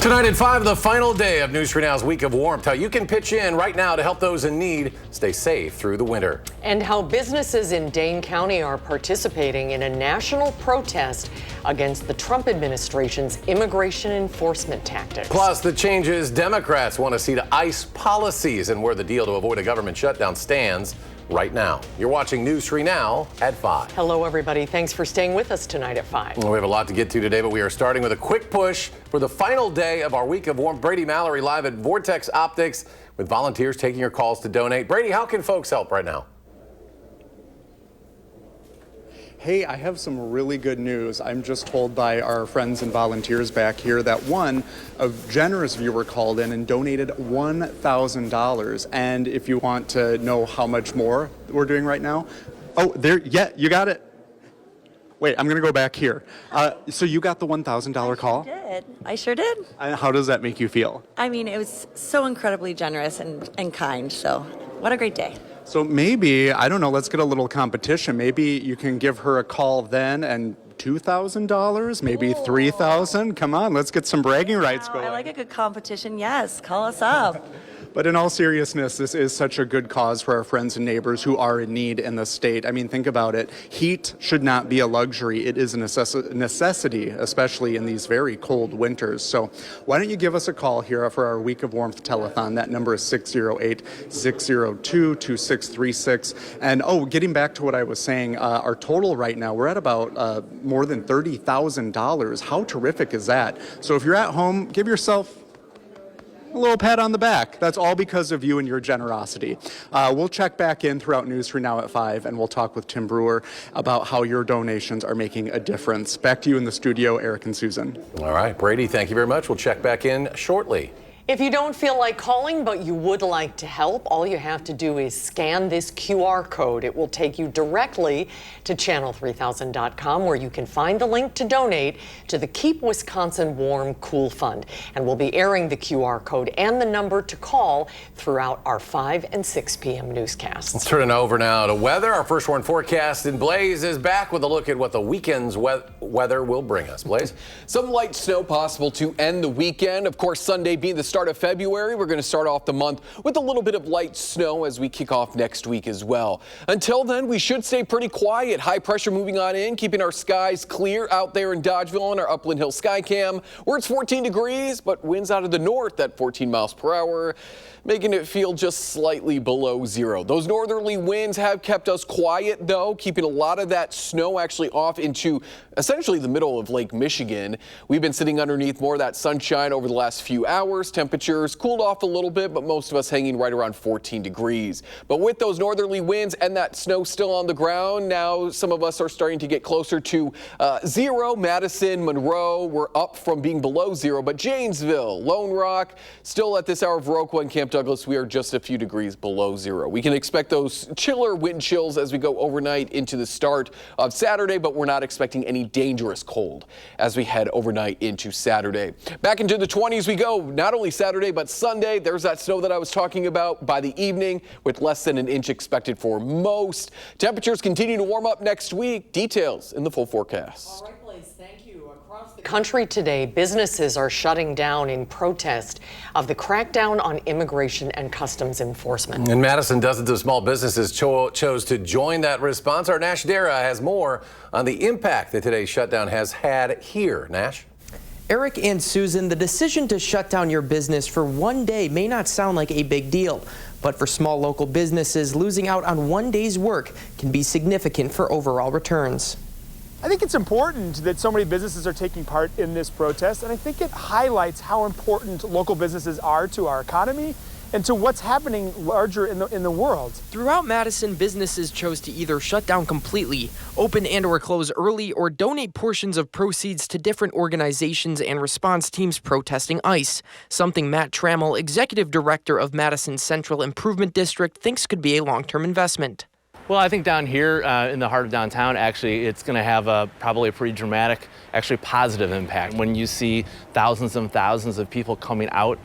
Tonight at 5, the final day of News 3 Now's Week of Warmth. How you can pitch in right now to help those in need stay safe through the winter. And how businesses in Dane County are participating in a national protest against the Trump administration's immigration enforcement tactics. Plus, the changes Democrats want to see to ICE policies and where the deal to avoid a government shutdown stands right now. You're watching News 3 Now at 5. Hello, everybody. Thanks for staying with us tonight at 5. We have a lot to get to today, but we are starting with a quick push for the final day of our Week of Warmth. Brady Mallory live at Vortex Optics with volunteers taking your calls to donate. Brady, how can folks help right now? Hey, I have some really good news. I'm just told by our friends and volunteers back here that a generous viewer called in and donated $1,000. And if you want to know how much more we're doing right now, you got it. Wait, I'm going to go back here. So you got the $1,000 call? I sure did. And how does that make you feel? I mean, it was so incredibly generous and kind. So what a great day. So maybe, I don't know, let's get a little competition. Maybe you can give her a call then and $2,000, maybe $3,000. Come on, let's get some bragging rights going. I like a good competition. Yes, call us up. But in all seriousness, this is such a good cause for our friends and neighbors who are in need in the state. I mean, think about it. Heat should not be a luxury. It is a necessity, especially in these very cold winters. So why don't you give us a call here for our Week of Warmth telethon. That number is 608-602-2636. And getting back to what I was saying, our total right now, we're at about more than $30,000. How terrific is that? So if you're at home, give yourself a little pat on the back. That's all because of you and your generosity. We'll check back in throughout News 3 Now at 5, and we'll talk with Tim Brewer about how your donations are making a difference. Back to you in the studio, Eric and Susan. All right, Brady, thank you very much. We'll check back in shortly. If you don't feel like calling, but you would like to help, all you have to do is scan this QR code. It will take you directly to channel3000.com, where you can find the link to donate to the Keep Wisconsin Warm Cool Fund. And we'll be airing the QR code and the number to call throughout our 5 and 6 p.m. newscasts. Let's turn it over now to weather. Our first warn forecast in Blaze is back with a look at what the weekend's weather will bring us. Blaze? Some light snow possible to end the weekend. Of course, Sunday being the start of February, we're going to start off the month with a little bit of light snow as we kick off next week as well. Until then, we should stay pretty quiet. High pressure moving on in, keeping our skies clear out there in Dodgeville on our Upland Hill Skycam, where it's 14 degrees, but winds out of the north at 14 miles per hour, making it feel just slightly below zero. Those northerly winds have kept us quiet, though, keeping a lot of that snow actually off into essentially the middle of Lake Michigan. We've been sitting underneath more of that sunshine over the last few hours. Temperatures cooled off a little bit, but most of us hanging right around 14 degrees. But with those northerly winds and that snow still on the ground, now some of us are starting to get closer to zero. Madison, Monroe, we're up from being below zero, but Janesville, Lone Rock, still at this hour of Viroqua and Camp Douglas, we are just a few degrees below zero. We can expect those chiller wind chills as we go overnight into the start of Saturday, but we're not expecting any dangerous cold as we head overnight into Saturday. Back into the 20s we go, not only Saturday, but Sunday. There's that snow that I was talking about by the evening, with less than an inch expected for most. Temperatures continue to warm up next week. Details in the full forecast. All right, Blaze, thank you. Across the country today, businesses are shutting down in protest of the crackdown on immigration and customs enforcement. In Madison, dozens of small businesses chose to join that response. Our Nash Dara has more on the impact that today's shutdown has had here. Nash? Eric and Susan, the decision to shut down your business for one day may not sound like a big deal, but for small local businesses, losing out on one day's work can be significant for overall returns. I think it's important that so many businesses are taking part in this protest, and I think it highlights how important local businesses are to our economy and to what's happening larger in the world. Throughout Madison, businesses chose to either shut down completely, open and or close early, or donate portions of proceeds to different organizations and response teams protesting ICE, something Matt Trammell, executive director of Madison Central Improvement District, thinks could be a long-term investment. Well, I think down here in the heart of downtown, actually, it's going to have probably a pretty dramatic, actually positive impact. When you see thousands and thousands of people coming out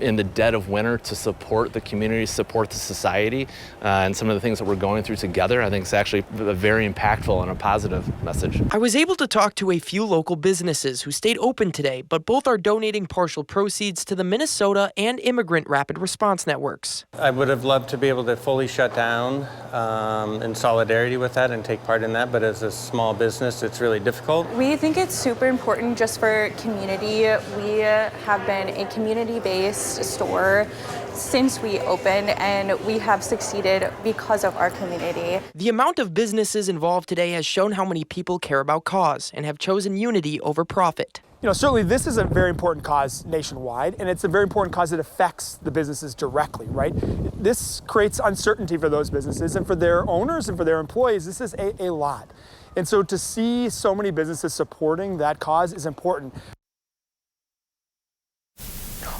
in the dead of winter to support the community, support the society, and some of the things that we're going through together, I think it's actually a very impactful and a positive message. I was able to talk to a few local businesses who stayed open today, but both are donating partial proceeds to the Minnesota and Immigrant Rapid Response Networks. I would have loved to be able to fully shut down in solidarity with that and take part in that, but as a small business, it's really difficult. We think it's super important just for community. We have been a community-based store since we opened, and we have succeeded because of our community. The amount of businesses involved today has shown how many people care about cause and have chosen unity over profit. You know, certainly this is a very important cause nationwide, and it's a very important cause that affects the businesses directly, right? This creates uncertainty for those businesses, and for their owners and for their employees, this is a lot. And so to see so many businesses supporting that cause is important.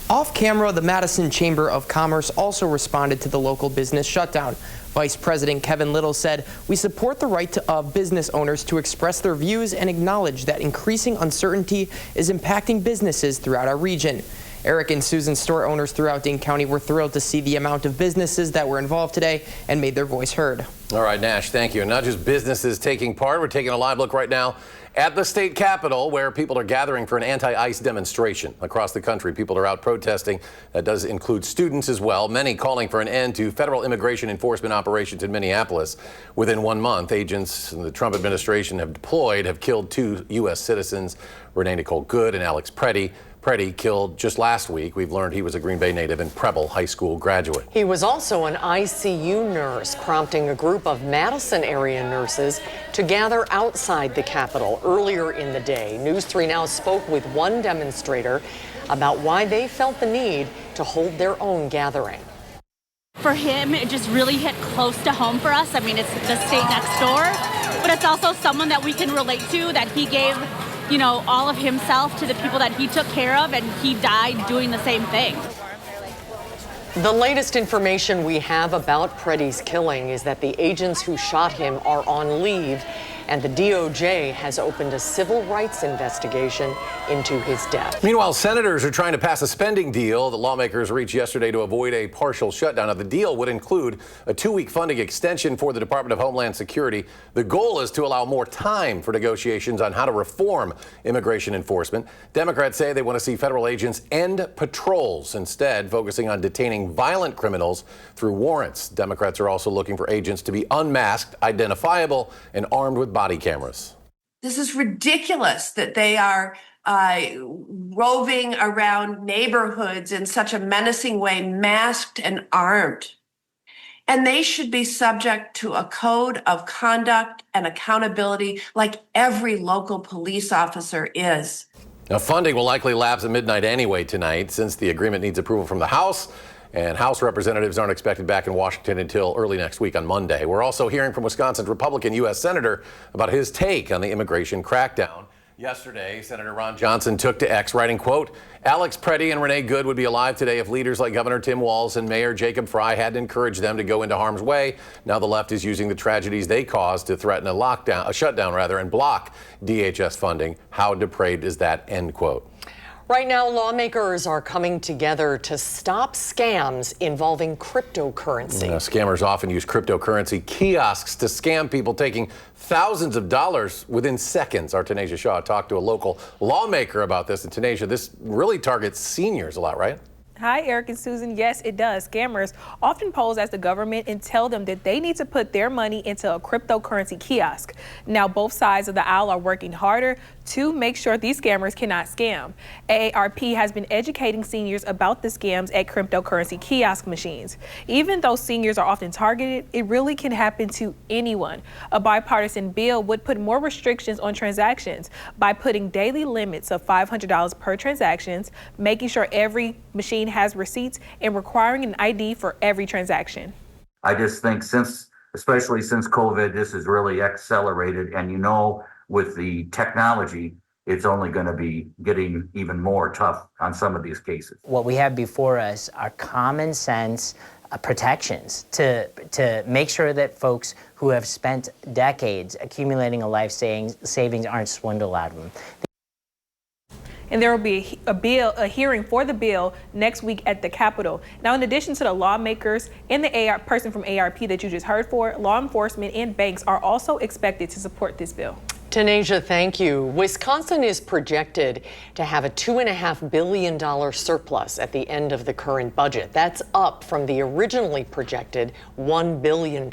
Off camera, the Madison Chamber of Commerce also responded to the local business shutdown. Vice President Kevin Little said, "We support the right of business owners to express their views and acknowledge that increasing uncertainty is impacting businesses throughout our region." Eric and Susan store owners throughout Dane County were thrilled to see the amount of businesses that were involved today and made their voice heard. All right, Nash, thank you. And not just businesses taking part, we're taking a live look right now at the state capitol, where people are gathering for an anti-ICE demonstration. Across the country, people are out protesting. That does include students as well, many calling for an end to federal immigration enforcement operations in Minneapolis. Within 1 month, agents in the Trump administration have killed 2 U.S. citizens, Renee Nicole Good and Alex Preddy. Preddy killed just last week. We've learned he was a Green Bay native and Preble High School graduate. He was also an ICU nurse, prompting a group of Madison area nurses to gather outside the Capitol earlier in the day. News 3 Now spoke with one demonstrator about why they felt the need to hold their own gathering. For him, it just really hit close to home for us. I mean, it's the state next door, but it's also someone that we can relate to, that he gave, you know, all of himself to the people that he took care of, and he died doing the same thing. The latest information we have about Preddy's killing is that the agents who shot him are on leave, and the DOJ has opened a civil rights investigation into his death. Meanwhile, senators are trying to pass a spending deal that lawmakers reached yesterday to avoid a partial shutdown. Now, the deal would include a 2-week funding extension for the Department of Homeland Security. The goal is to allow more time for negotiations on how to reform immigration enforcement. Democrats say they want to see federal agents end patrols, instead focusing on detaining violent criminals through warrants. Democrats are also looking for agents to be unmasked, identifiable, and armed with body cameras. This is ridiculous that they are roving around neighborhoods in such a menacing way, masked and armed. And they should be subject to a code of conduct and accountability like every local police officer is. Now, funding will likely lapse at midnight anyway tonight, since the agreement needs approval from the House. And House representatives aren't expected back in Washington until early next week on Monday. We're also hearing from Wisconsin's Republican U.S. Senator about his take on the immigration crackdown. Yesterday, Senator Ron Johnson took to X, writing, quote, "Alex Preddy and Renee Good would be alive today if leaders like Governor Tim Walz and Mayor Jacob Frey hadn't encouraged them to go into harm's way. Now the left is using the tragedies they caused to threaten a shutdown, and block DHS funding. How depraved is that?" End quote. Right now, lawmakers are coming together to stop scams involving cryptocurrency. Scammers often use cryptocurrency kiosks to scam people, taking thousands of dollars within seconds. Our Tanisha Shaw talked to a local lawmaker about this. And Tanisha, this really targets seniors a lot, right? Hi, Eric and Susan. Yes, it does. Scammers often pose as the government and tell them that they need to put their money into a cryptocurrency kiosk. Now, both sides of the aisle are working harder to make sure these scammers cannot scam. AARP has been educating seniors about the scams at cryptocurrency kiosk machines. Even though seniors are often targeted, it really can happen to anyone. A bipartisan bill would put more restrictions on transactions by putting daily limits of $500 per transactions, making sure every machine has receipts, and requiring an ID for every transaction. I just think especially since COVID, this has really accelerated, and with the technology, it's only going to be getting even more tough on some of these cases. What we have before us are common sense protections to make sure that folks who have spent decades accumulating a life savings aren't swindled out of them. And there will be a hearing for the bill next week at the Capitol. Now, in addition to the lawmakers and the person from ARP that you just heard for, law enforcement and banks are also expected to support this bill. Tanasia, thank you. Wisconsin is projected to have a $2.5 billion surplus at the end of the current budget. That's up from the originally projected $1 billion.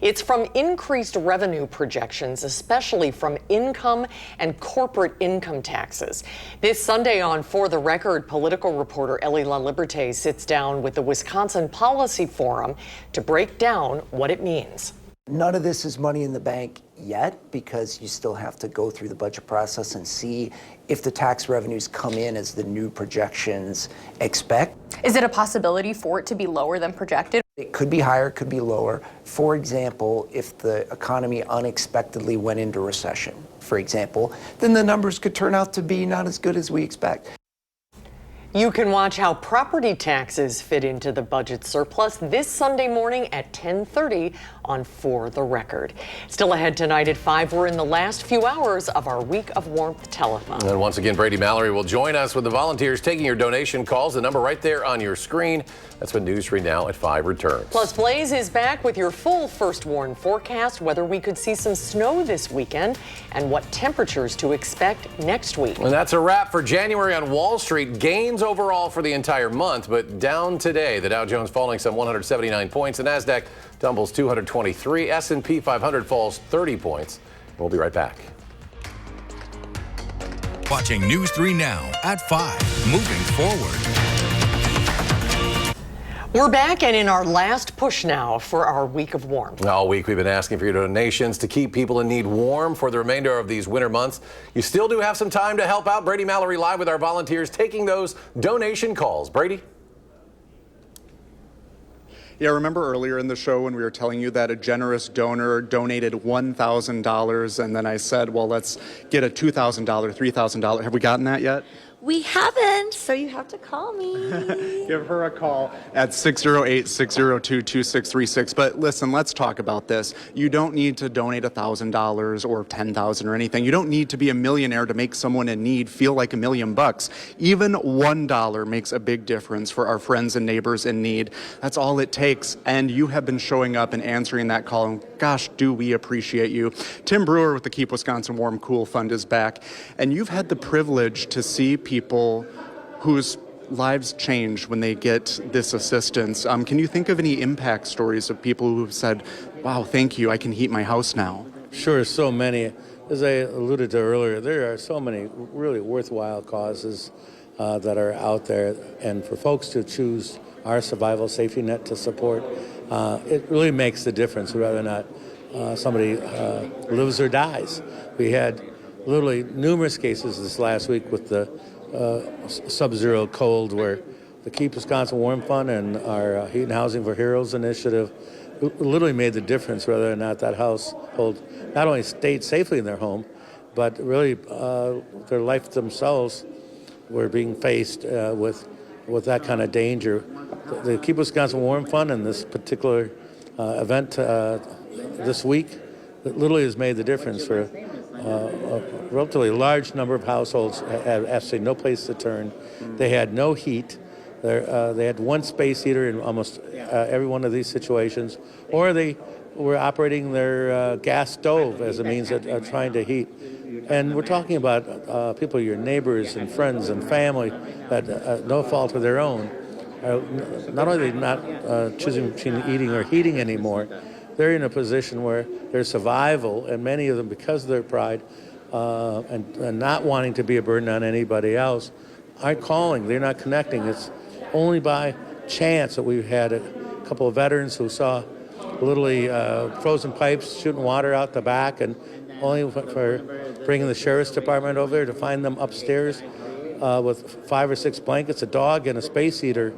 It's from increased revenue projections, especially from income and corporate income taxes. This Sunday on For the Record, political reporter Ellie LaLiberte sits down with the Wisconsin Policy Forum to break down what it means. None of this is money in the bank yet because you still have to go through the budget process and see if the tax revenues come in as the new projections expect. Is it a possibility for it to be lower than projected? It could be higher, could be lower. For example, if the economy unexpectedly went into recession, for example, then the numbers could turn out to be not as good as we expect. You can watch how property taxes fit into the budget surplus this Sunday morning at 10:30 on For the Record. Still ahead tonight at 5, we're in the last few hours of our Week of Warmth telethon. And once again, Brady Mallory will join us with the volunteers taking your donation calls. The number right there on your screen. That's when News 3 Now at 5 returns. Plus, Blaze is back with your full First Warn forecast, whether we could see some snow this weekend and what temperatures to expect next week. And that's a wrap for January on Wall Street. Gains overall for the entire month, but down today. The Dow Jones falling some 179 points. The NASDAQ tumbles 223. S&P 500 falls 30 points. We'll be right back. Watching News 3 Now at 5. Moving forward. We're back and in our last push now for our Week of Warmth. All week we've been asking for your donations to keep people in need warm for the remainder of these winter months. You still do have some time to help out. Brady Mallory live with our volunteers taking those donation calls. Brady? Yeah, remember earlier in the show when we were telling you that a generous donor donated $1,000 and then I said, well, let's get a $2,000, $3,000. Have we gotten that yet? We haven't, so you have to call me. Give her a call at 608-602-2636. But listen, let's talk about this. You don't need to donate $1,000 or $10,000 or anything. You don't need to be a millionaire to make someone in need feel like $1 million. Even $1 makes a big difference for our friends and neighbors in need. That's all it takes. And you have been showing up and answering that call. And gosh, do we appreciate you. Tim Brewer with the Keep Wisconsin Warm Cool Fund is back. And you've had the privilege to see people whose lives change when they get this assistance. Can you think of any impact stories of people who have said, wow, thank you, I can heat my house now? Sure, so many. As I alluded to earlier, there are so many really worthwhile causes that are out there. And for folks to choose our survival safety net to support, it really makes the difference whether or not somebody lives or dies. We had literally numerous cases this last week with the sub-zero cold where the Keep Wisconsin Warm Fund and our Heat and Housing for Heroes initiative literally made the difference whether or not that household not only stayed safely in their home, but really their life themselves were being faced with that kind of danger. The Keep Wisconsin Warm Fund and this particular event this week literally has made the difference for a relatively large number of households had absolutely no place to turn. They had no heat. They had one space heater in almost every one of these situations, or they were operating their gas stove as a means of trying to heat. And we're talking about people, your neighbors and friends and family, that no fault of their own, not only not choosing between eating or heating anymore, they're in a position where their survival, and many of them, because of their pride and not wanting to be a burden on anybody else, aren't calling. They're not connecting. It's only by chance that we've had a couple of veterans who saw literally frozen pipes shooting water out the back, and only for bringing the sheriff's department over there to find them upstairs with 5 or 6 blankets, a dog, and a space heater,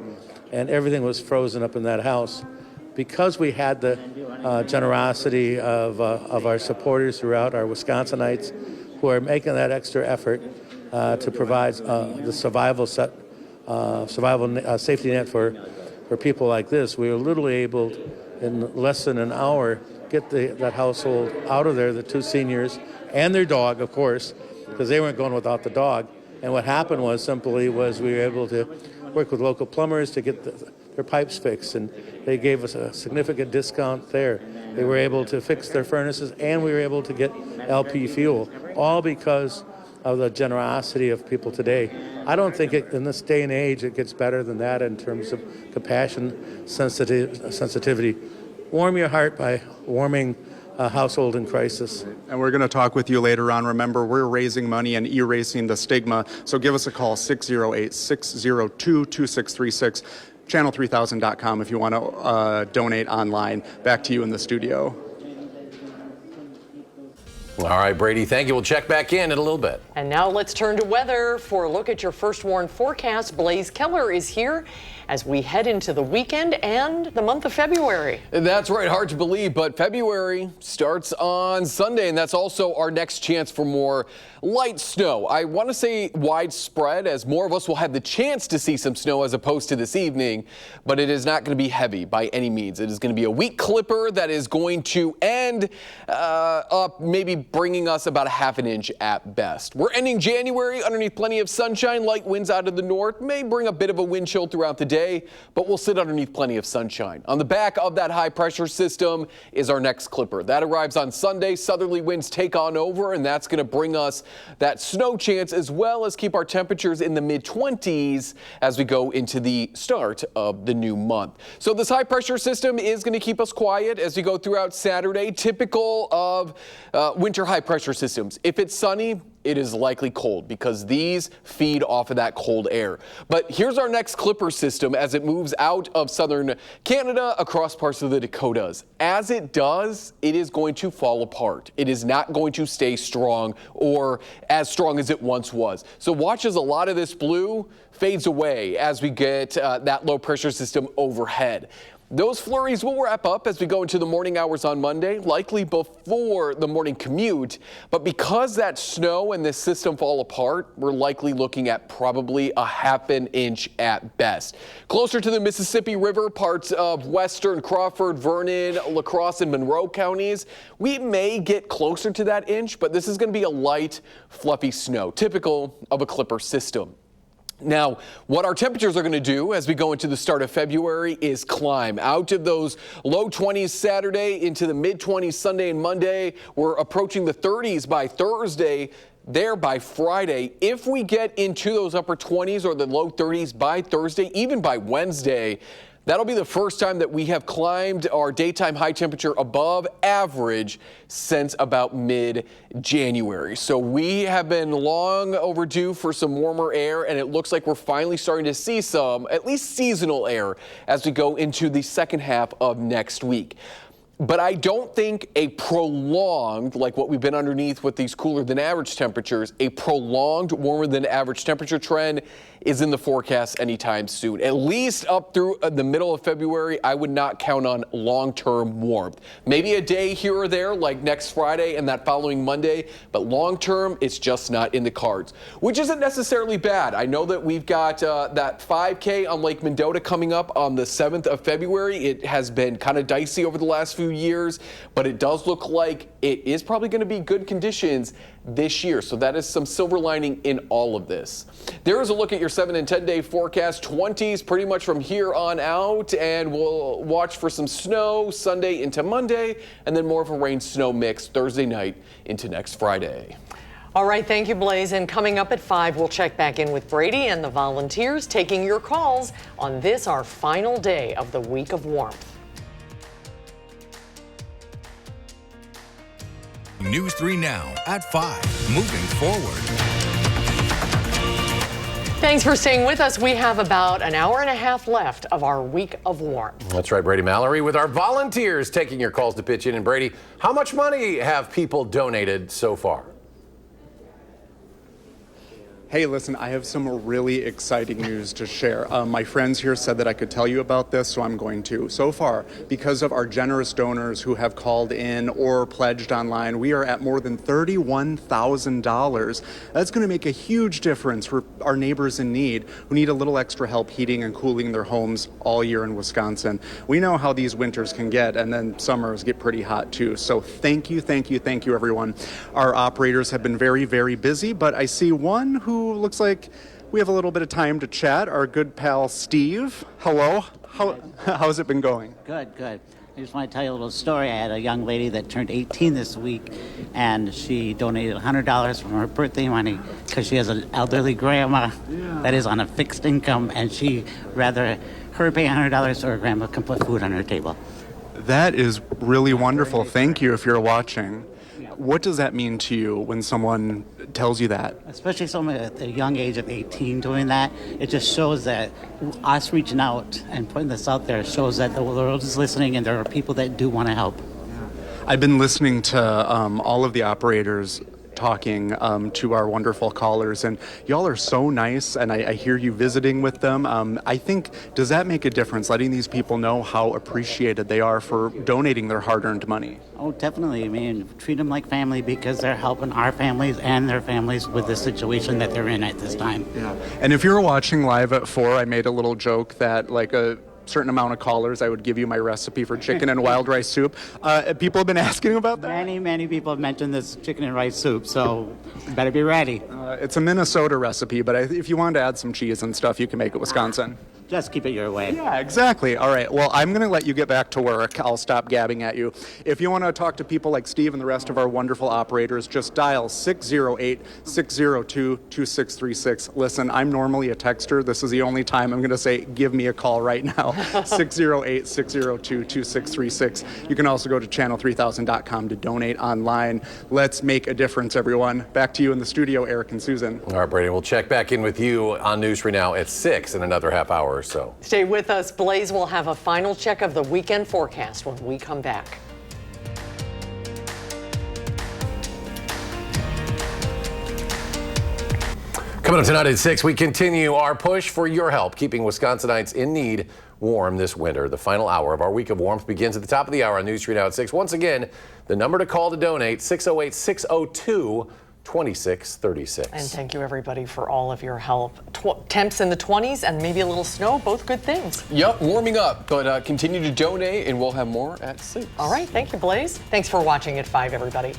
and everything was frozen up in that house. Because we had the generosity of our supporters throughout, our Wisconsinites, who are making that extra effort to provide the survival safety net for for people like this, we were literally able, in less than an hour, get that household out of there, the two seniors and their dog, of course, because they weren't going without the dog. And what happened was we were able to work with local plumbers to get their pipes fixed, and they gave us a significant discount there. They were able to fix their furnaces, and we were able to get LP fuel, all because of the generosity of people today. I don't think in this day and age it gets better than that in terms of compassion, sensitivity. Warm your heart by warming a household in crisis. And we're going to talk with you later on. Remember, we're raising money and erasing the stigma. So give us a call, 608-602-2636, channel3000.com if you want to donate online. Back to you in the studio. All right, Brady, thank you. We'll check back in a little bit. And now let's turn to weather. For a look at your First Warn forecast, Blaze Keller is here as we head into the weekend and the month of February. That's right. Hard to believe, but February starts on Sunday, and that's also our next chance for more light snow. I want to say widespread, as more of us will have the chance to see some snow as opposed to this evening, but it is not going to be heavy by any means. It is going to be a weak clipper that is going to end up maybe bringing us about a half an inch at best. We're ending January underneath plenty of sunshine. Light winds out of the north may bring a bit of a wind chill throughout the day, but we'll sit underneath plenty of sunshine. On the back of that high pressure system is our next clipper. That arrives on Sunday. Southerly winds take on over, and that's going to bring us that snow chance, as well as keep our temperatures in the mid-20s as we go into the start of the new month. So this high pressure system is going to keep us quiet as we go throughout Saturday, typical of winter high pressure systems. If it's sunny, it is likely cold because these feed off of that cold air. But here's our next clipper system as it moves out of southern Canada across parts of the Dakotas. As it does, it is going to fall apart. It is not going to stay strong or as strong as it once was. So watch as a lot of this blue fades away as we get that low pressure system overhead. Those flurries will wrap up as we go into the morning hours on Monday, likely before the morning commute. But because that snow and this system fall apart, we're likely looking at probably a half an inch at best. Closer to the Mississippi River, parts of western Crawford, Vernon, La Crosse, and Monroe counties, we may get closer to that inch, but this is going to be a light, fluffy snow, typical of a clipper system. Now, what our temperatures are going to do as we go into the start of February is climb out of those low 20s Saturday into the mid 20s Sunday and Monday. We're approaching the 30s by Thursday. There by Friday. If we get into those upper 20s or the low 30s by Thursday, even by Wednesday, that'll be the first time that we have climbed our daytime high temperature above average since about mid-January. So we have been long overdue for some warmer air, and it looks like we're finally starting to see some, at least seasonal air, as we go into the second half of next week. But I don't think a prolonged, like what we've been underneath with these cooler than average temperatures, a prolonged warmer than average temperature trend is in the forecast anytime soon. At least up through the middle of February, I would not count on long-term warmth. Maybe a day here or there, like next Friday and that following Monday, but long-term, it's just not in the cards, which isn't necessarily bad. I know that we've got that 5K on Lake Mendota coming up on the 7th of February. It has been kind of dicey over the last few years, but it does look like it is probably going to be good conditions this year. So that is some silver lining in all of this. There is a look at your 7 and 10 day forecast. 20s pretty much from here on out, and we'll watch for some snow Sunday into Monday, and then more of a rain snow mix Thursday night into next Friday. All right, thank you, Blaze. And coming up at 5, we'll check back in with Brady and the volunteers taking your calls on this, our final day of the week of warmth. News 3 Now at 5. Moving forward. Thanks for staying with us. We have about an hour and a half left of our week of warmth. That's right, Brady Mallory with our volunteers taking your calls to pitch in. And Brady, how much money have people donated so far? Hey, listen, I have some really exciting news to share. My friends here said that I could tell you about this, so I'm going to. So far, because of our generous donors who have called in or pledged online, we are at more than $31,000. That's going to make a huge difference for our neighbors in need who need a little extra help heating and cooling their homes all year in Wisconsin. We know how these winters can get, and then summers get pretty hot too. So thank you, everyone. Our operators have been very, very busy, but I see one who looks like we have a little bit of time to chat. Our good pal Steve. Hello. How's it been going? Good. I just want to tell you a little story. I had a young lady that turned 18 this week, and she donated $100 from her birthday money because she has an elderly grandma that is on a fixed income, and she rather her pay $100 so her grandma can put food on her table. That is really wonderful. Thank you if you're watching. What does that mean to you when someone tells you that? Especially someone at the young age of 18 doing that, it just shows that us reaching out and putting this out there shows that the world is listening and there are people that do want to help. I've been listening to all of the operators talking to our wonderful callers, and y'all are so nice, and I hear you visiting with them. I think, does that make a difference, letting these people know how appreciated they are for donating their hard-earned money? Oh, definitely. I mean, treat them like family because they're helping our families and their families with the situation that they're in at this time. Yeah. And if you're watching live at 4, I made a little joke that like a certain amount of callers, I would give you my recipe for chicken and wild rice soup. People have been asking about that. Many people have mentioned this chicken and rice soup, so you better be ready. It's a Minnesota recipe, but if you wanted to add some cheese and stuff, you can make it Wisconsin. Just keep it your way. Yeah, exactly. All right. Well, I'm going to let you get back to work. I'll stop gabbing at you. If you want to talk to people like Steve and the rest of our wonderful operators, just dial 608-602-2636. Listen, I'm normally a texter. This is the only time I'm going to say, give me a call right now. 608-602-2636. You can also go to channel3000.com to donate online. Let's make a difference, everyone. Back to you in the studio, Eric and Susan. All right, Brady, we'll check back in with you on News 3 Now at 6 in another half hour or so. Stay with us. Blaze will have a final check of the weekend forecast when we come back. Coming up tonight at 6, we continue our push for your help, keeping Wisconsinites in need warm this winter. The final hour of our week of warmth begins at the top of the hour on News 3 Now at 6. Once again, the number to call to donate, 608-602-2636. And thank you, everybody, for all of your help. Temps in the 20s and maybe a little snow, both good things. Yep, warming up, but continue to donate, and we'll have more at 6. All right, thank you, Blaze. Thanks for watching at 5, everybody.